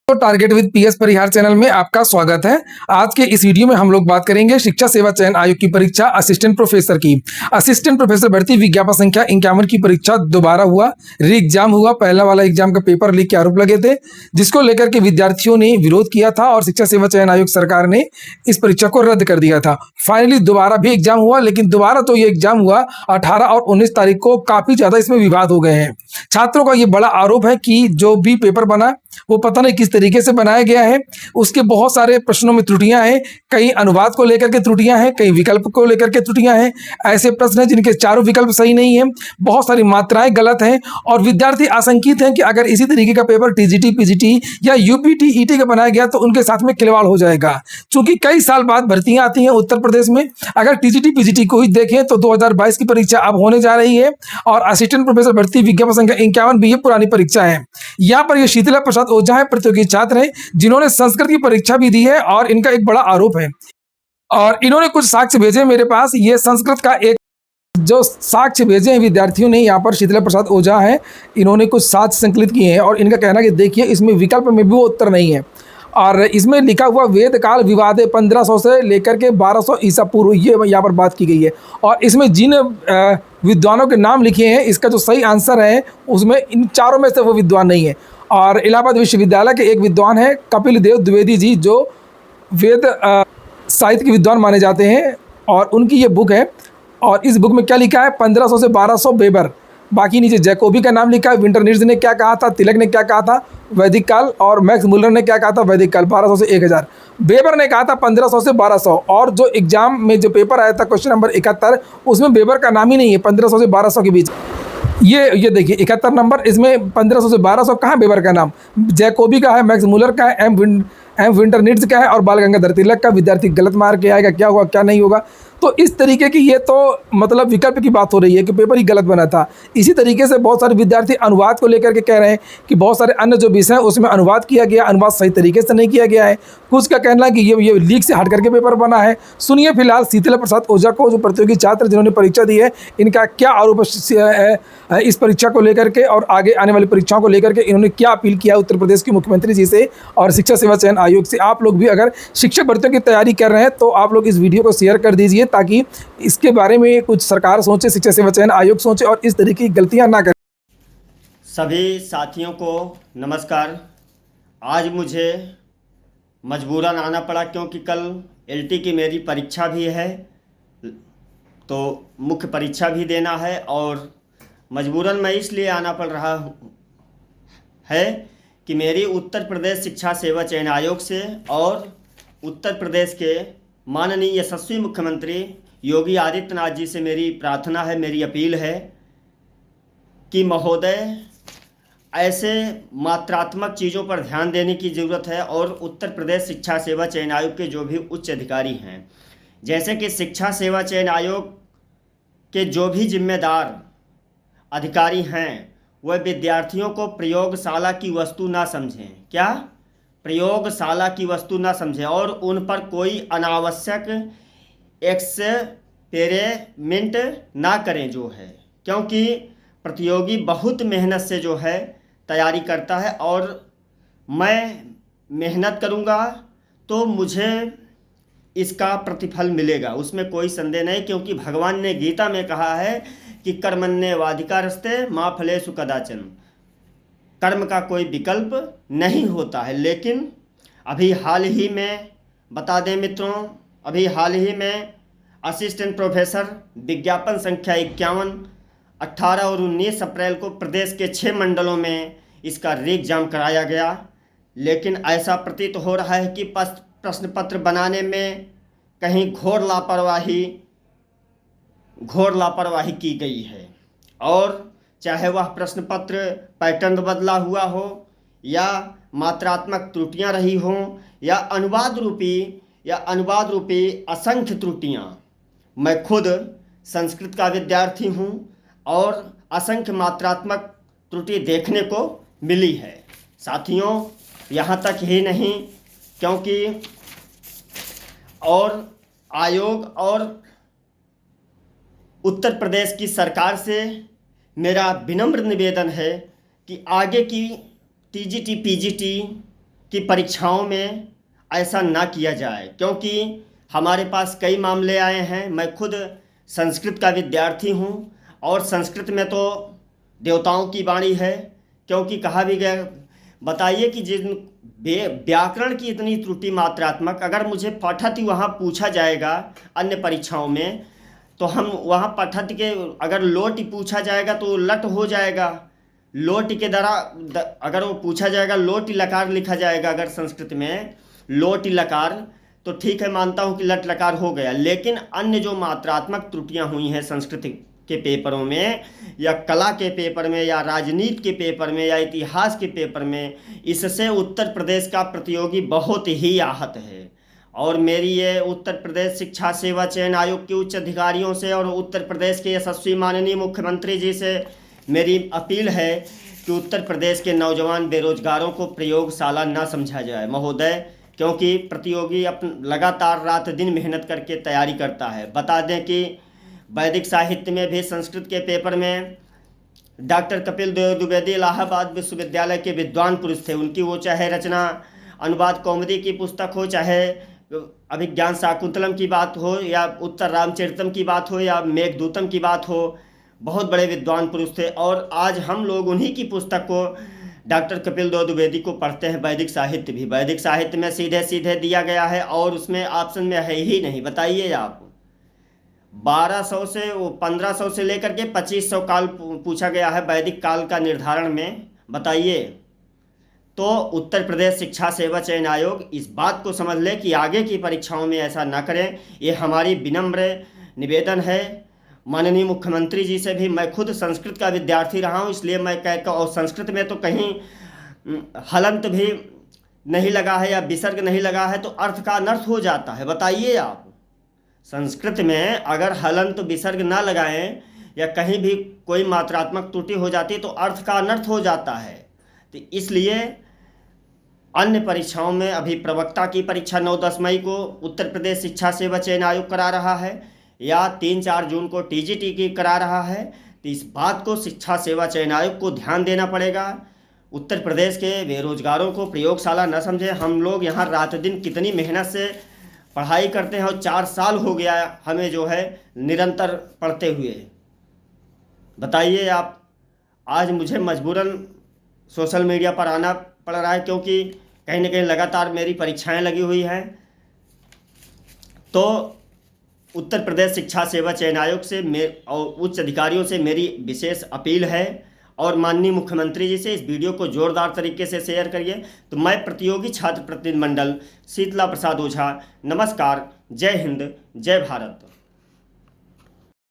तो target with PS Parihar channel में आपका स्वागत है। आज के इस वीडियो में हम लोग बात करेंगे शिक्षा सेवा चयन आयोग की परीक्षा असिस्टेंट प्रोफेसर की। असिस्टेंट प्रोफेसर भर्ती विज्ञापन संख्या 51 की परीक्षा दोबारा हुआ, री एग्जाम हुआ। पहला वाला एग्जाम का पेपर लीक के आरोप लगे थे, जिसको लेकर के विद्यार्थियों ने विरोध किया था और शिक्षा सेवा चयन आयोग सरकार ने इस परीक्षा को रद्द कर दिया था। फाइनली दोबारा भी एग्जाम हुआ, लेकिन दोबारा तो ये एग्जाम हुआ 18 और 19 तारीख को। काफी ज्यादा इसमें विवाद हो गए हैं। छात्रों का ये बड़ा आरोप है कि जो भी पेपर बना वो पता नहीं किस तरीके से बनाया गया है। उसके बहुत सारे प्रश्नों में त्रुटियां हैं, कहीं अनुवाद को लेकर के त्रुटियां हैं, कहीं विकल्प को लेकर के त्रुटियां हैं। ऐसे प्रश्न हैं जिनके चारों विकल्प सही नहीं है, बहुत सारी मात्राएं गलत हैं और विद्यार्थी आशंकित हैं कि अगर इसी तरीके का पेपर टीजीटी, पीजीटी या यूपीटी, ईटी का बनाया गया तो उनके साथ में खिलवाड़ हो जाएगा। चूंकि कई साल बाद भर्तियां आती हैं उत्तर प्रदेश में। अगर टीजीटी, पीजीटी को ही देखें तो 2022 की परीक्षा अब होने जा रही है और असिस्टेंट प्रोफेसर भर्ती विज्ञापन संख्या 51 भी ये पुरानी परीक्षा है। यहाँ पर ये शीतला प्रसाद ओझा है, प्रतियोगी छात्र हैं, जिन्होंने संस्कृत की परीक्षा भी दी है और इनका एक बड़ा आरोप है और इन्होंने कुछ साक्ष्य भेजे मेरे पास। ये संस्कृत का एक जो साक्ष्य भेजे हैं विद्यार्थियों ने, यहाँ पर शीतला प्रसाद ओझा है, इन्होंने कुछ साक्ष्य संकलित किए हैं और इनका कहना है कि देखिए इसमें विकल्प में भी वो उत्तर नहीं है और इसमें लिखा हुआ वेद काल विवादे 1500 से लेकर के 1200 ईसा पूर्व, ये यहाँ पर बात की गई है। और इसमें जिन विद्वानों के नाम लिखे हैं, इसका जो सही आंसर है उसमें इन चारों में से वो विद्वान नहीं है। और इलाहाबाद विश्वविद्यालय के एक विद्वान है कपिल देव द्विवेदी जी, जो वेद साहित्य के विद्वान माने जाते हैं और उनकी ये बुक है। और इस बुक में क्या लिखा है, 1500 से 1200 वेबर। बाकी नीचे जैकोबी का नाम लिखा है, विंटरनिट्ज ने क्या कहा था, तिलक ने क्या कहा था वैदिक काल, और मैक्स मुलर ने क्या कहा था वैदिक काल 1200 से 1000। वेबर ने कहा था 1500 से 1200। और जो एग्जाम में जो पेपर आया था क्वेश्चन नंबर 71, उसमें वेबर का नाम ही नहीं है 1500 से 1200 के बीच। ये देखिए 71 नंबर, इसमें 1500 से 1200 कहाँ वेबर का नाम, जैकोबी का है, मैक्स मुलर का है, एम विंटरनिट्ज का है और बाल गंगाधर तिलक का। विद्यार्थी गलत मार के आएगा, क्या होगा क्या नहीं होगा। तो इस तरीके की ये तो मतलब विकल्प की बात हो रही है कि पेपर ही गलत बना था। इसी तरीके से बहुत सारे विद्यार्थी अनुवाद को लेकर के कह रहे हैं कि बहुत सारे अन्य जो विषय हैं उसमें अनुवाद किया गया, अनुवाद सही तरीके से नहीं किया गया है। कुछ का कहना है कि ये लीक से हट करके पेपर बना है। सुनिए फिलहाल शीतला प्रसाद ओझा को, जो प्रतियोगी छात्र जिन्होंने परीक्षा दी है, इनका क्या आरोप है इस परीक्षा को लेकर के और आगे आने वाली परीक्षाओं को लेकर के इन्होंने क्या अपील किया उत्तर प्रदेश के मुख्यमंत्री जी से और शिक्षा सेवा चयन आयोग से। आप लोग भी अगर शिक्षक भर्तियों की तैयारी कर रहे हैं तो आप लोग इस वीडियो को शेयर कर दीजिए ताकि इसके बारे में कुछ सरकार सोचे, शिक्षा सेवा चयन आयोग सोचे और इस तरीके की गलतियां ना करें। सभी साथियों को नमस्कार। आज मुझे मजबूरन आना पड़ा क्योंकि कल एलटी की मेरी परीक्षा भी है, तो मुख्य परीक्षा भी देना है और मजबूरन मैं इसलिए आना पड़ रहा है कि मेरी उत्तर प्रदेश शिक्षा सेवा चयन आयोग से और उत्तर प्रदेश के माननीय यशस्वी मुख्यमंत्री योगी आदित्यनाथ जी से मेरी प्रार्थना है, मेरी अपील है कि महोदय ऐसे मात्रात्मक चीज़ों पर ध्यान देने की ज़रूरत है और उत्तर प्रदेश शिक्षा सेवा चयन आयोग के जो भी उच्च अधिकारी हैं, जैसे कि शिक्षा सेवा चयन आयोग के जो भी जिम्मेदार अधिकारी हैं, वह विद्यार्थियों को प्रयोगशाला की वस्तु ना समझें। क्या प्रयोगशाला की वस्तु ना समझें और उन पर कोई अनावश्यक एक्सपेरिमेंट ना करें जो है, क्योंकि प्रतियोगी बहुत मेहनत से जो है तैयारी करता है और मैं मेहनत करूँगा तो मुझे इसका प्रतिफल मिलेगा, उसमें कोई संदेह नहीं। क्योंकि भगवान ने गीता में कहा है कि कर्मण्येवाधिकारस्ते मा फलेषु कदाचन, कर्म का कोई विकल्प नहीं होता है। लेकिन अभी हाल ही में बता दें मित्रों, अभी हाल ही में असिस्टेंट प्रोफेसर विज्ञापन संख्या 51 18 और 19 अप्रैल को प्रदेश के 6 मंडलों में इसका री एग्जाम कराया गया। लेकिन ऐसा प्रतीत हो रहा है कि प्रश्न पत्र बनाने में कहीं घोर लापरवाही की गई है और चाहे वह प्रश्न पत्र पैटर्न बदला हुआ हो या मात्रात्मक त्रुटियां रही हों या अनुवाद रूपी असंख्य त्रुटियां। मैं खुद संस्कृत का विद्यार्थी हूं और असंख्य मात्रात्मक त्रुटि देखने को मिली है। साथियों, यहाँ तक ही नहीं, क्योंकि और आयोग और उत्तर प्रदेश की सरकार से मेरा विनम्र निवेदन है कि आगे की टीजीटी, पीजीटी कि परीक्षाओं में ऐसा ना किया जाए, क्योंकि हमारे पास कई मामले आए हैं। मैं खुद संस्कृत का विद्यार्थी हूँ और संस्कृत में तो देवताओं की वाणी है, क्योंकि कहा भी गया, बताइए कि जिन व्याकरण की इतनी त्रुटि मात्रात्मक, अगर मुझे पठति वहाँ पूछा जाएगा अन्य परीक्षाओं में, तो हम वहाँ पठति के अगर लोट पूछा जाएगा तो लट हो जाएगा। लोट के द्वारा अगर वो पूछा जाएगा, लोट लकार लिखा जाएगा अगर संस्कृत में लोट लकार, तो ठीक है, मानता हूँ कि लट लकार हो गया। लेकिन अन्य जो मात्रात्मक त्रुटियाँ हुई हैं संस्कृत के पेपरों में, या कला के पेपर में, या राजनीति के पेपर में, या इतिहास के पेपर में, इससे उत्तर प्रदेश का प्रतियोगी बहुत ही आहत है। और मेरी ये उत्तर प्रदेश शिक्षा सेवा चयन आयोग के उच्च अधिकारियों से और उत्तर प्रदेश के यशस्वी माननीय मुख्यमंत्री जी से मेरी अपील है कि उत्तर प्रदेश के नौजवान बेरोजगारों को प्रयोगशाला ना समझा जाए महोदय, क्योंकि प्रतियोगी लगातार रात दिन मेहनत करके तैयारी करता है। बता दें कि वैदिक साहित्य में भी संस्कृत के पेपर में डॉक्टर कपिल देव द्विवेदी इलाहाबाद विश्वविद्यालय के विद्वान पुरुष थे। उनकी वो चाहे रचना अनुवाद कौमुदी की पुस्तक हो, चाहे अभिज्ञान शाकुंतलम की बात हो, या उत्तर रामचरितम की बात हो, या मेघदूतम की बात हो, बहुत बड़े विद्वान पुरुष थे। और आज हम लोग उन्हीं की पुस्तक को, डॉक्टर कपिल देव द्विवेदी को पढ़ते हैं। वैदिक साहित्य भी, वैदिक साहित्य में सीधे सीधे दिया गया है और उसमें ऑप्शन में है ही नहीं। बताइए आप, 1200 से 1500 से लेकर के 2500 काल पूछा गया है वैदिक काल का निर्धारण में। बताइए, तो उत्तर प्रदेश शिक्षा सेवा चयन आयोग इस बात को समझ ले कि आगे की परीक्षाओं में ऐसा ना करें। ये हमारी विनम्र निवेदन है माननीय मुख्यमंत्री जी से भी। मैं खुद संस्कृत का विद्यार्थी रहा हूँ, इसलिए मैं कहता हूँ, और संस्कृत में तो कहीं हलंत भी नहीं लगा है या विसर्ग नहीं लगा है तो अर्थ का अनर्थ हो जाता है। बताइए आप, संस्कृत में अगर हलंत विसर्ग ना लगाएं या कहीं भी कोई मात्रात्मक त्रुटि हो जाती है तो अर्थ का अनर्थ हो जाता है। तो इसलिए अन्य परीक्षाओं में अभी प्रवक्ता की परीक्षा 9-10 मई को उत्तर प्रदेश शिक्षा सेवा चयन आयोग करा रहा है, या 3-4 जून को टीजीटी की करा रहा है। तो इस बात को शिक्षा सेवा चयन आयोग को ध्यान देना पड़ेगा। उत्तर प्रदेश के बेरोजगारों को प्रयोगशाला न समझे। हम लोग यहाँ रात दिन कितनी मेहनत से पढ़ाई करते हैं और 4 साल हो गया हमें जो है निरंतर पढ़ते हुए। बताइए आप, आज मुझे मजबूरन सोशल मीडिया पर आना पड़ रहा है, क्योंकि कहीं ना कहीं लगातार मेरी परीक्षाएं लगी हुई हैं। तो उत्तर प्रदेश शिक्षा सेवा चयन आयोग से और उच्च अधिकारियों से मेरी विशेष अपील है, और माननीय मुख्यमंत्री जी से इस वीडियो को जोरदार तरीके से शेयर करिए। तो मैं प्रतियोगी छात्र प्रतिनिधि मंडल शीतला प्रसाद ओझा, नमस्कार, जय हिंद, जय भारत।